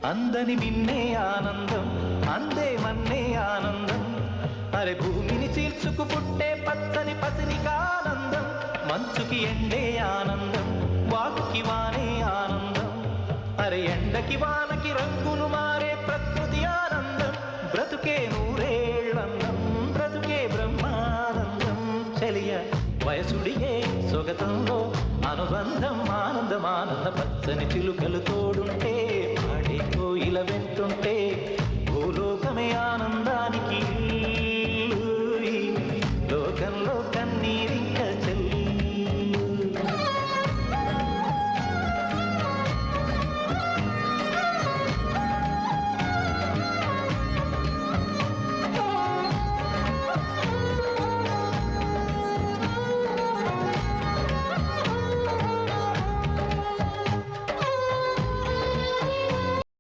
అందని మిన్నే ఆనందం అందే మన్నే ఆనందం అరే భూమిని చీల్చుకు పుట్టే పచ్చని పసిరికానందం మంచుకి ఎండే ఆనందం వాకుకి వానే ఆనందం అరే ఎండకి వానకి రంగులు మారే ప్రకృతి ఆనందం బ్రతుకే నూరేళ్ళందం బ్రతుకే బ్రహ్మానందం చెలియ వయసుడిగే సొగతంలో అనుబంధం ఆనందం ఆనంద పచ్చని చిలుకలు తోడుంటే పాడే కోయిల వెంటుంటే